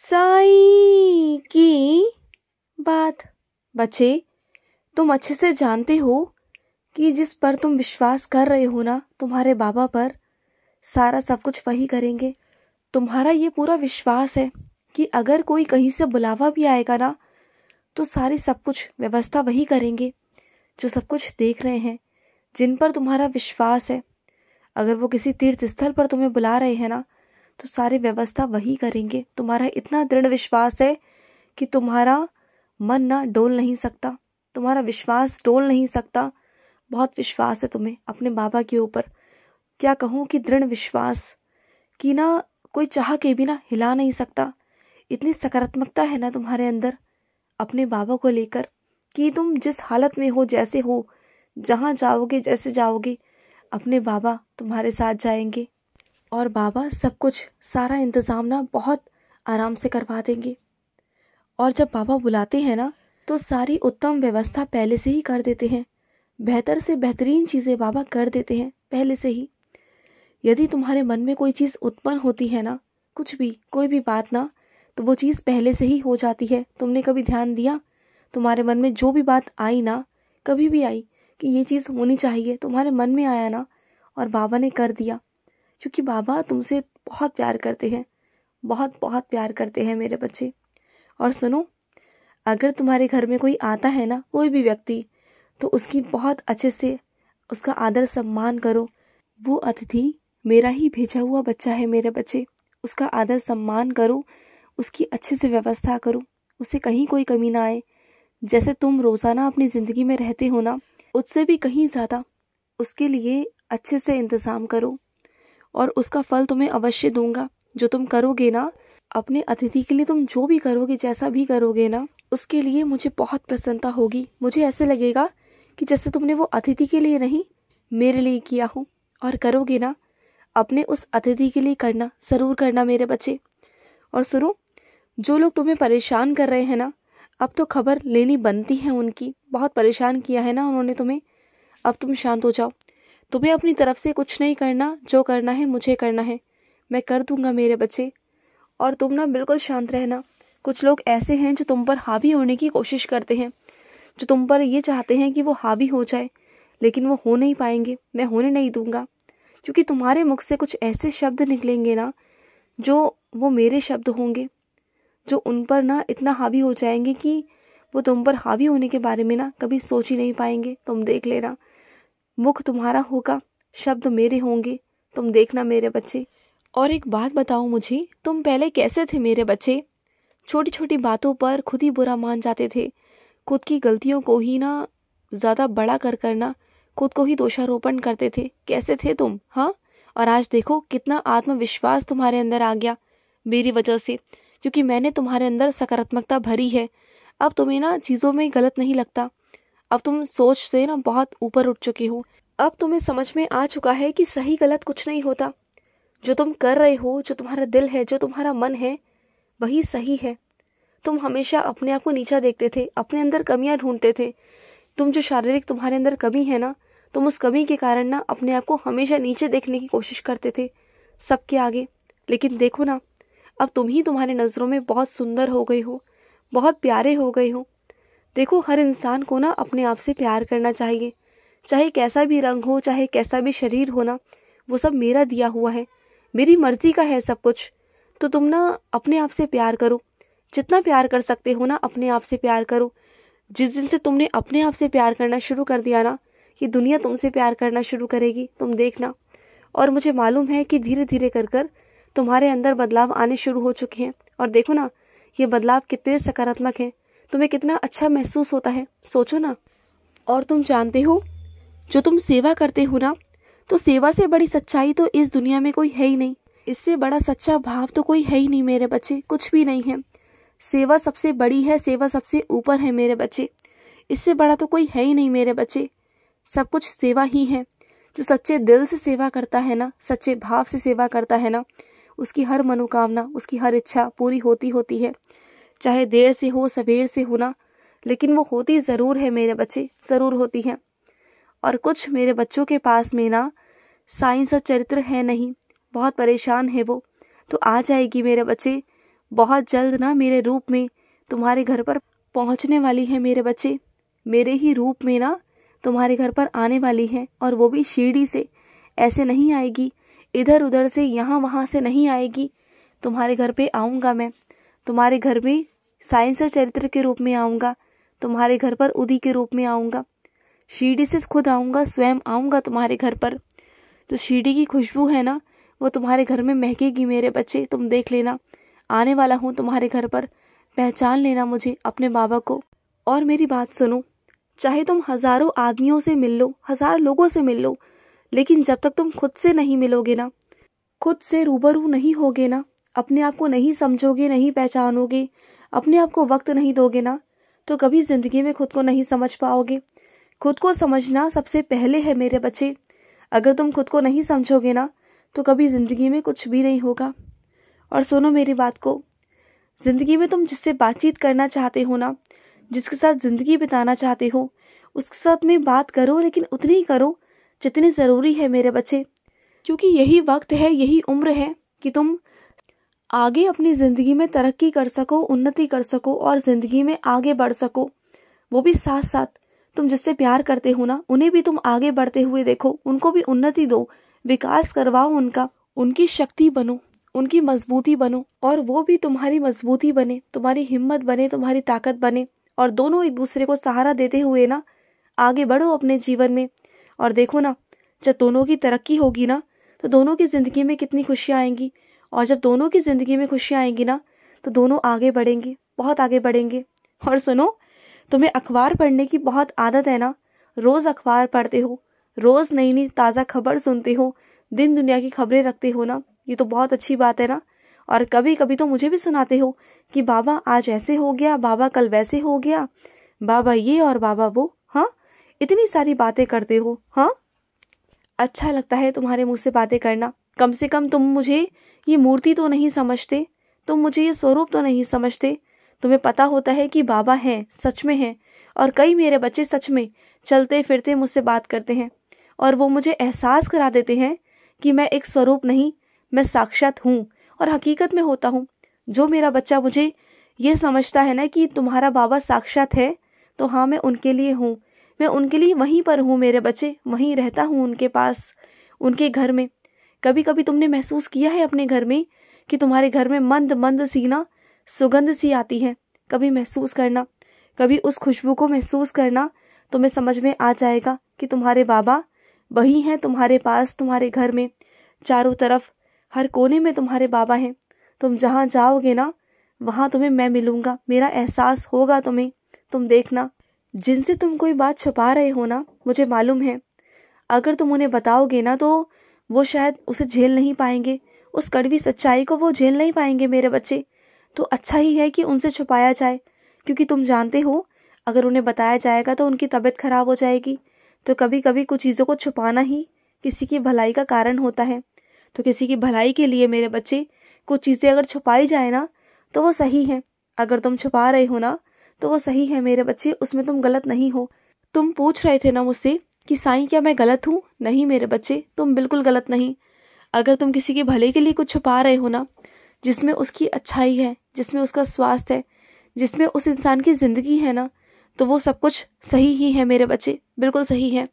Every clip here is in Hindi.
साईं की बात। बच्चे, तुम अच्छे से जानते हो कि जिस पर तुम विश्वास कर रहे हो ना, तुम्हारे बाबा पर, सारा सब कुछ वही करेंगे। तुम्हारा ये पूरा विश्वास है कि अगर कोई कहीं से बुलावा भी आएगा ना, तो सारी सब कुछ व्यवस्था वही करेंगे जो सब कुछ देख रहे हैं, जिन पर तुम्हारा विश्वास है। अगर वो किसी तीर्थ स्थल पर तुम्हें बुला रहे हैं ना, तो सारी व्यवस्था वही करेंगे। तुम्हारा इतना दृढ़ विश्वास है कि तुम्हारा मन ना डोल नहीं सकता, तुम्हारा विश्वास डोल नहीं सकता। बहुत विश्वास है तुम्हें अपने बाबा के ऊपर। क्या कहूँ कि दृढ़ विश्वास कि ना कोई चाह के भी ना हिला नहीं सकता। इतनी सकारात्मकता है ना तुम्हारे अंदर अपने बाबा को लेकर कि तुम जिस हालत में हो, जैसे हो, जहाँ जाओगे, जैसे जाओगे, अपने बाबा तुम्हारे साथ जाएंगे और बाबा सब कुछ सारा इंतज़ाम ना बहुत आराम से करवा देंगे। और जब बाबा बुलाते हैं ना, तो सारी उत्तम व्यवस्था पहले से ही कर देते हैं। बेहतर से बेहतरीन चीज़ें बाबा कर देते हैं पहले से ही। यदि तुम्हारे मन में कोई चीज़ उत्पन्न होती है ना, कुछ भी, कोई भी बात ना, तो वो चीज़ पहले से ही हो जाती है। तुमने कभी ध्यान दिया? तुम्हारे मन में जो भी बात आई ना, कभी भी आई कि ये चीज़ होनी चाहिए, तुम्हारे मन में आया ना, और बाबा ने कर दिया। क्योंकि बाबा तुमसे बहुत प्यार करते हैं, बहुत बहुत प्यार करते हैं मेरे बच्चे। और सुनो, अगर तुम्हारे घर में कोई आता है ना, कोई भी व्यक्ति, तो उसकी बहुत अच्छे से उसका आदर सम्मान करो। वो अतिथि मेरा ही भेजा हुआ बच्चा है मेरे बच्चे। उसका आदर सम्मान करो, उसकी अच्छे से व्यवस्था करो, उसे कहीं कोई कमी ना आए। जैसे तुम रोज़ाना अपनी ज़िंदगी में रहते हो ना, उससे भी कहीं ज़्यादा उसके लिए अच्छे से इंतज़ाम करो, और उसका फल तुम्हें अवश्य दूंगा। जो तुम करोगे ना अपने अतिथि के लिए, तुम जो भी करोगे, जैसा भी करोगे ना, उसके लिए मुझे बहुत प्रसन्नता होगी। मुझे ऐसे लगेगा कि जैसे तुमने वो अतिथि के लिए नहीं, मेरे लिए किया हो। और करोगे ना, अपने उस अतिथि के लिए करना, ज़रूर करना मेरे बच्चे। और सुनो, जो लोग तुम्हें परेशान कर रहे हैं ना, अब तो खबर लेनी बनती है उनकी। बहुत परेशान किया है ना उन्होंने तुम्हें। अब तुम शांत हो जाओ। तुम्हें अपनी तरफ से कुछ नहीं करना, जो करना है मुझे करना है, मैं कर दूंगा मेरे बच्चे। और तुम ना बिल्कुल शांत रहना। कुछ लोग ऐसे हैं जो तुम पर हावी होने की कोशिश करते हैं, जो तुम पर ये चाहते हैं कि वो हावी हो जाए, लेकिन वो हो नहीं पाएंगे। मैं होने नहीं दूंगा, क्योंकि तुम्हारे मुख से कुछ ऐसे शब्द निकलेंगे ना, जो वो मेरे शब्द होंगे, जो उन पर ना इतना हावी हो जाएंगे कि वो तुम पर हावी होने के बारे में ना कभी सोच ही नहीं पाएंगे। तुम देख लेना, मुख तुम्हारा होगा, शब्द मेरे होंगे, तुम देखना मेरे बच्चे। और एक बात बताओ मुझे, तुम पहले कैसे थे मेरे बच्चे? छोटी छोटी बातों पर खुद ही बुरा मान जाते थे, खुद की गलतियों को ही ना ज़्यादा बड़ा कर करना, खुद को ही दोषारोपण करते थे। कैसे थे तुम, हाँ? और आज देखो कितना आत्मविश्वास तुम्हारे अंदर आ गया मेरी वजह से, क्योंकि मैंने तुम्हारे अंदर सकारात्मकता भरी है। अब तुम्हें ना चीज़ों में गलत नहीं लगता। अब तुम सोच से ना बहुत ऊपर उठ चुके हो। अब तुम्हें समझ में आ चुका है कि सही गलत कुछ नहीं होता। जो तुम कर रहे हो, जो तुम्हारा दिल है, जो तुम्हारा मन है, वही सही है। तुम हमेशा अपने आप को नीचा देखते थे, अपने अंदर कमियां ढूंढते थे। तुम जो शारीरिक तुम्हारे अंदर कमी है ना, तुम उस कमी के कारण ना अपने आप को हमेशा नीचे देखने की कोशिश करते थे सबके आगे। लेकिन देखो ना, अब तुम ही तुम्हारे नज़रों में बहुत सुंदर हो गए हो, बहुत प्यारे हो गए हो। देखो, हर इंसान को ना अपने आप से प्यार करना चाहिए। चाहे कैसा भी रंग हो, चाहे कैसा भी शरीर हो ना, वो सब मेरा दिया हुआ है, मेरी मर्जी का है सब कुछ। तो तुम ना अपने आप से प्यार करो, जितना प्यार कर सकते हो ना अपने आप से प्यार करो। जिस दिन से तुमने अपने आप से प्यार करना शुरू कर दिया ना, ये दुनिया तुमसे प्यार करना शुरू करेगी, तुम देखना। और मुझे मालूम है कि धीरे धीरे कर कर तुम्हारे अंदर बदलाव आने शुरू हो चुके हैं। और देखो ना, ये बदलाव कितने सकारात्मक हैं, तुम्हें कितना अच्छा महसूस होता है, सोचो ना। और तुम जानते हो, जो तुम सेवा करते हो ना, तो सेवा से बड़ी सच्चाई तो इस दुनिया में कोई है ही नहीं। इससे बड़ा सच्चा भाव तो कोई है ही नहीं मेरे बच्चे, कुछ भी नहीं है। सेवा सबसे बड़ी है, सेवा सबसे ऊपर है मेरे बच्चे। इससे बड़ा तो कोई है ही नहीं मेरे बच्चे। सब कुछ सेवा ही है। जो सच्चे दिल से सेवा करता है ना, सच्चे भाव से सेवा करता है ना, उसकी हर मनोकामना, उसकी हर इच्छा पूरी होती होती है। चाहे देर से हो, सवेर से हो ना, लेकिन वो होती ज़रूर है मेरे बच्चे, ज़रूर होती है। और कुछ मेरे बच्चों के पास में ना साइंस और चरित्र है नहीं, बहुत परेशान है वो, तो आ जाएगी मेरे बच्चे। बहुत जल्द ना मेरे रूप में तुम्हारे घर पर पहुंचने वाली है मेरे बच्चे। मेरे ही रूप में ना तुम्हारे घर पर आने वाली है, और वो भी शिरडी से। ऐसे नहीं आएगी, इधर उधर से यहाँ वहाँ से नहीं आएगी। तुम्हारे घर पे आऊँगा मैं, तुम्हारे घर में साईं चरित्र के रूप में आऊँगा, तुम्हारे घर पर उदी के रूप में आऊँगा। शिरडी से खुद आऊँगा, स्वयं आऊँगा तुम्हारे घर पर। तो शिरडी की खुशबू है ना, वो तुम्हारे घर में महकेगी मेरे बच्चे। तुम देख लेना, आने वाला हूँ तुम्हारे घर पर, पहचान लेना मुझे, अपने बाबा को। और मेरी बात सुनो, चाहे तुम हज़ारों आदमियों से मिल लो, 1000 लोगों से मिल लो, लेकिन जब तक तुम खुद से नहीं मिलोगे ना, खुद से रूबरू नहीं होगे ना, अपने आप को नहीं समझोगे, नहीं पहचानोगे, अपने आप को वक्त नहीं दोगे ना, तो कभी ज़िंदगी में खुद को नहीं समझ पाओगे। खुद को समझना सबसे पहले है मेरे बच्चे। अगर तुम खुद को नहीं समझोगे ना, तो कभी ज़िंदगी में कुछ भी नहीं होगा। और सुनो मेरी बात को, ज़िंदगी में तुम जिससे बातचीत करना चाहते हो ना, जिसके साथ ज़िंदगी बिताना चाहते हो, उसके साथ में बात करो, लेकिन उतनी ही करो जितनी ज़रूरी है मेरे बच्चे। क्योंकि यही वक्त है, यही उम्र है कि तुम आगे अपनी ज़िंदगी में तरक्की कर सको, उन्नति कर सको और ज़िंदगी में आगे बढ़ सको। वो भी साथ साथ तुम जिससे प्यार करते हो ना, उन्हें भी तुम आगे बढ़ते हुए देखो, उनको भी उन्नति दो, विकास करवाओ उनका, उनकी शक्ति बनो, उनकी मजबूती बनो, और वो भी तुम्हारी मजबूती बने, तुम्हारी हिम्मत बने, तुम्हारी ताकत बने, और दोनों एक दूसरे को सहारा देते हुए ना आगे बढ़ो अपने जीवन में। और देखो ना, जब दोनों की तरक्की होगी ना, तो दोनों की ज़िंदगी में कितनी खुशियाँ आएंगी। और जब दोनों की ज़िंदगी में खुशियाँ आएंगी ना, तो दोनों आगे बढ़ेंगे, बहुत आगे बढ़ेंगे। और सुनो, तुम्हें अखबार पढ़ने की बहुत आदत है ना, रोज़ अखबार पढ़ते हो, रोज़ नई नई ताज़ा खबर सुनते हो, दिन दुनिया की खबरें रखते हो ना, ये तो बहुत अच्छी बात है ना। और कभी कभी तो मुझे भी सुनाते हो कि बाबा आज ऐसे हो गया, बाबा कल वैसे हो गया, बाबा ये और बाबा वो। हाँ, इतनी सारी बातें करते हो। हाँ, अच्छा लगता है तुम्हारे मुँह से बातें करना। कम से कम तुम मुझे ये मूर्ति तो नहीं समझते, तुम मुझे ये स्वरूप तो नहीं समझते। तुम्हें पता होता है कि बाबा हैं, सच में हैं, और कई मेरे बच्चे सच में चलते फिरते मुझसे बात करते हैं, और वो मुझे एहसास करा देते हैं कि मैं एक स्वरूप नहीं, मैं साक्षात हूँ, और हकीकत में होता हूँ। जो मेरा बच्चा मुझे ये समझता है ना कि तुम्हारा बाबा साक्षात है, तो हाँ, मैं उनके लिए हूँ, मैं उनके लिए वहीं पर हूँ मेरे बच्चे, वहीं रहता हूँ उनके पास, उनके घर में। कभी कभी तुमने महसूस किया है अपने घर में कि तुम्हारे घर में मंद मंद सी ना सुगंध सी आती है? कभी महसूस करना, कभी उस खुशबू को महसूस करना, तुम्हें समझ में आ जाएगा कि तुम्हारे बाबा वही हैं तुम्हारे पास, तुम्हारे घर में, चारों तरफ, हर कोने में तुम्हारे बाबा हैं। तुम जहाँ जाओगे ना, वहाँ तुम्हें मैं मिलूँगा, मेरा एहसास होगा तुम्हें। तुम देखना, जिनसे तुम कोई बात छुपा रहे हो ना, मुझे मालूम है, अगर तुम उन्हें बताओगे ना, तो वो शायद उसे झेल नहीं पाएंगे, उस कड़वी सच्चाई को वो झेल नहीं पाएंगे मेरे बच्चे। तो अच्छा ही है कि उनसे छुपाया जाए, क्योंकि तुम जानते हो, अगर उन्हें बताया जाएगा तो उनकी तबीयत खराब हो जाएगी। तो कभी कभी कुछ चीज़ों को छुपाना ही किसी की भलाई का कारण होता है। तो किसी की भलाई के लिए मेरे बच्चे, कुछ चीज़ें अगर छुपाई जाए ना, तो वो सही है। अगर तुम छुपा रहे हो ना, तो वो सही है मेरे बच्चे, उसमें तुम गलत नहीं हो। तुम पूछ रहे थे ना मुझसे कि साईं क्या मैं गलत हूँ? नहीं मेरे बच्चे, तुम बिल्कुल गलत नहीं। अगर तुम किसी के भले के लिए कुछ छुपा रहे हो ना, जिसमें उसकी अच्छाई है, जिसमें उसका स्वास्थ्य है, जिसमें उस इंसान की ज़िंदगी है ना, तो वो सब कुछ सही ही है मेरे बच्चे, बिल्कुल सही है।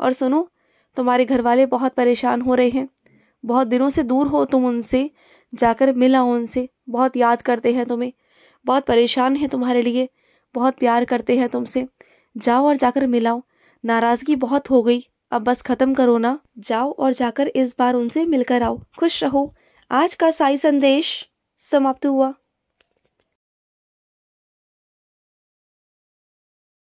और सुनो, तुम्हारे घर वाले बहुत परेशान हो रहे हैं, बहुत दिनों से दूर हो तुम उनसे, जाकर मिल आओ उनसे, बहुत याद करते हैं तुम्हें, बहुत परेशान है तुम्हारे लिए, बहुत प्यार करते हैं तुमसे। जाओ और जाकर मिलाओ, नाराज़गी बहुत हो गई, अब बस ख़त्म करो ना। जाओ और जाकर इस बार उनसे मिलकर आओ। खुश रहो। आज का साई संदेश समाप्त हुआ।